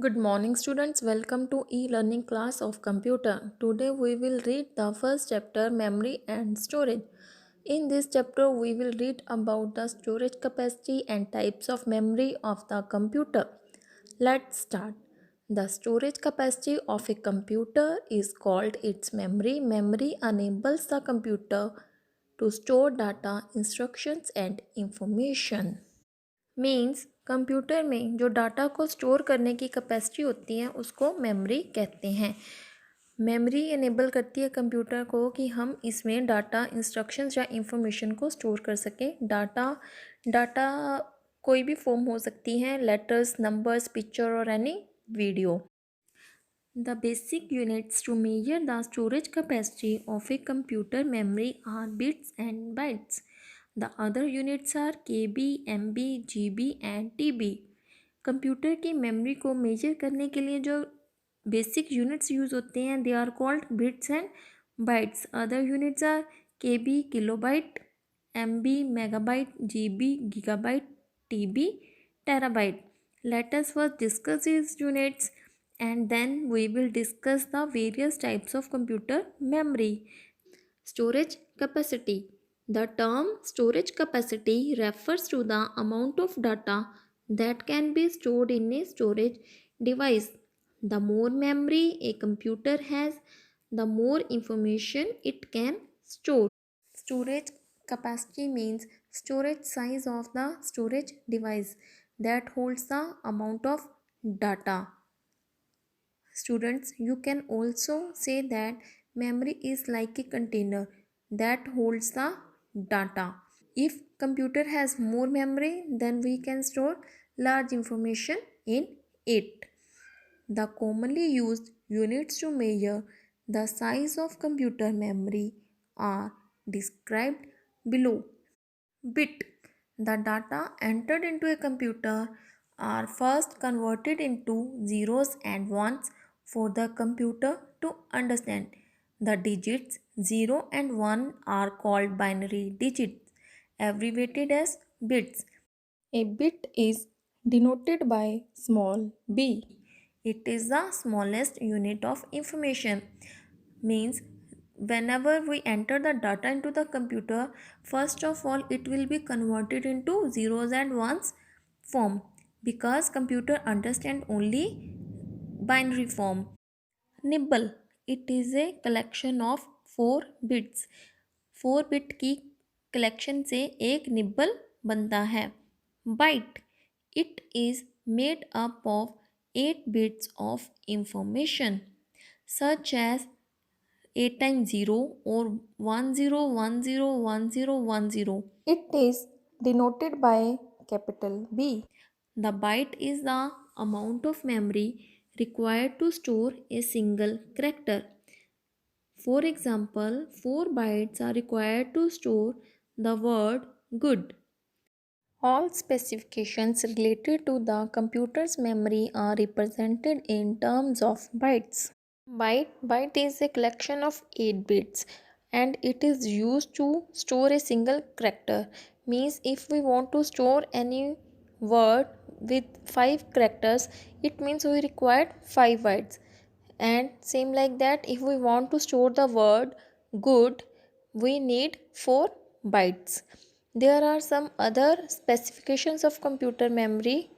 Good morning, students. Welcome to e-learning class of computer. Today we will read the first chapter, memory and storage. In this chapter we will read about the storage capacity and types of memory of the computer. Let's start. The storage capacity of a computer is called its memory. Memory enables the computer to store data, instructions and information. Means computer में जो data को store करने की capacity होती है उसको memory कहते हैं। मेमोरी इनेबल करती है कंप्यूटर को कि हम इसमें डाटा, इंस्ट्रक्शंस या इंफॉर्मेशन को स्टोर कर सकें। डाटा कोई भी फॉर्म हो सकती है, लेटर्स, नंबर्स, पिक्चर और any video. The basic units to measure the storage capacity of a computer memory are bits and bytes. The other units are KB, MB, GB and TB. Computer की memory को measure करने के लिए जो basic units use होते हैं they are called bits and bytes. Other units are KB kilobyte, MB megabyte, GB gigabyte, TB terabyte. Let us first discuss these units and then we will discuss the various types of computer memory. Storage capacity. The term storage capacity refers to the amount of data that can be stored in a storage device. The more memory a computer has, the more information it can store. Storage capacity means storage size of the storage device that holds the amount of data. Students, you can also say that memory is like a container that holds the data. If computer has more memory, then we can store large information in it. The commonly used units to measure the size of computer memory are described below. Bit. The data entered into a computer are first converted into zeros and ones for the computer to understand. The digits 0 and 1 are called binary digits, abbreviated as bits. A bit is denoted by small b. It is the smallest unit of information. Means whenever we enter the data into the computer, first of all it will be converted into zeros and ones form because computer understand only binary form. Nibble. It is a collection of 4 bits. 4 bit की collection से एक nibble बनता है. Byte. It is made up of 8 bits of information such as 8 times 0 or 10101010. It is denoted by capital B. The byte is the amount of memory required to store a single character. For example, 4 bytes are required to store the word good. All specifications related to the computer's memory are represented in terms of bytes. Byte is a collection of 8 bits and it is used to store a single character. Means if we want to store any word with 5 characters, it means we require 5 bytes. And same like that, if we want to store the word good, we need 4 bytes. There are some other specifications of computer memory.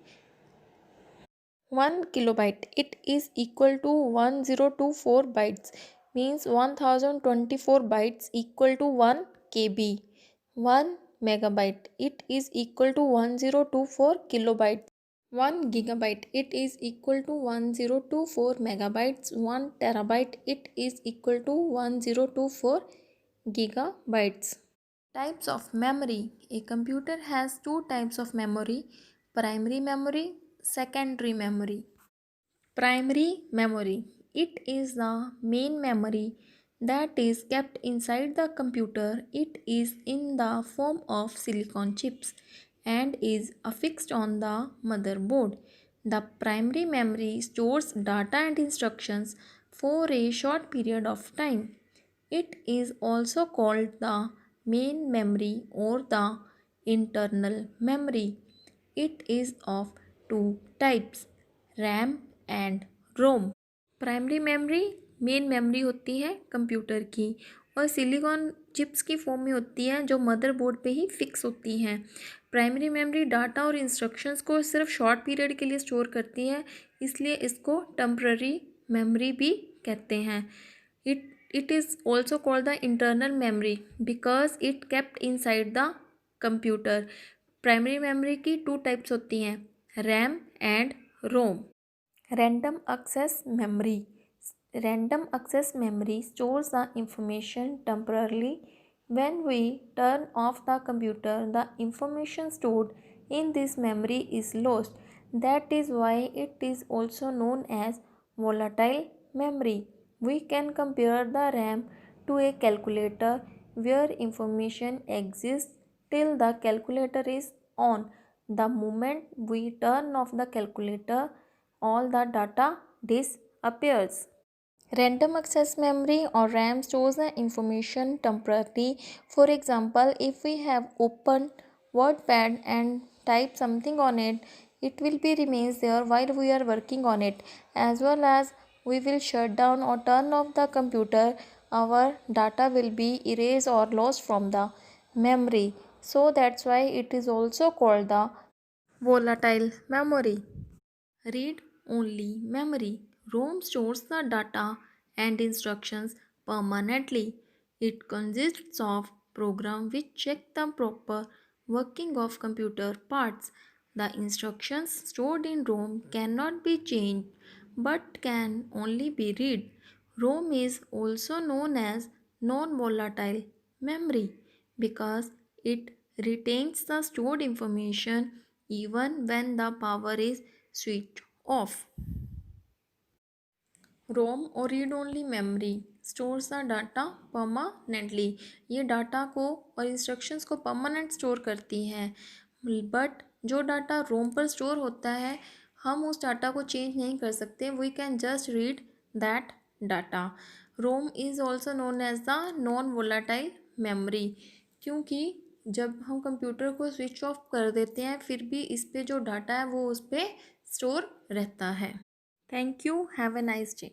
1 kilobyte, it is equal to 1024 bytes, means 1024 bytes equal to 1 KB. 1 megabyte, it is equal to 1024 kilobytes. 1 gigabyte, it is equal to 1024 megabytes. 1 terabyte, it is equal to 1024 gigabytes. Types of memory. A computer has two types of memory: primary memory, secondary memory. Primary memory. It is the main memory that is kept inside the computer. It is in the form of silicon chips and is affixed on the motherboard. The primary memory stores data and instructions for a short period of time. It is also called the main memory or the internal memory. It is of two types: RAM and ROM. Primary memory main memory होती है computer की और silicon chips की form में होती है जो motherboard पे ही फिक्स होती हैं। प्राइमरी मेमोरी डाटा और इंस्ट्रक्शंस को सिर्फ शॉर्ट पीरियड के लिए स्टोर करती है, इसलिए इसको टेम्पररी मेमोरी भी कहते हैं। It is also called the internal memory because it kept inside the computer. Primary memory की 2 टाइप्स होती हैं, RAM and ROM. Random access memory. Random access memory stores the information temporarily. When we turn off the computer, the information stored in this memory is lost. That is why it is also known as volatile memory. We can compare the RAM to a calculator where information exists till the calculator is on. The moment we turn off the calculator, all the data disappears. Random access memory or RAM stores the information temporarily. For example, if we have opened WordPad and typed something on it, it will be remains there while we are working on it. As well as we will shut down or turn off the computer, our data will be erased or lost from the memory. So that's why it is also called the volatile memory. Read only memory. ROM stores the data and instructions permanently. It consists of programs which check the proper working of computer parts. The instructions stored in ROM cannot be changed but can only be read. ROM is also known as non-volatile memory because it retains the stored information even when the power is switched off. रोम और read only memory stores the data permanently. ये data को और instructions को permanent store करती हैं, but जो data रोम पर store होता है हम उस डाटा को चेंज नहीं कर सकते। We can just read that data. ROM is also known as the non volatile memory, क्योंकि जब हम कंप्यूटर को स्विच ऑफ कर देते हैं फिर भी इस पर जो डाटा है वो उस पर स्टोर रहता है। Thank you. Have a nice day.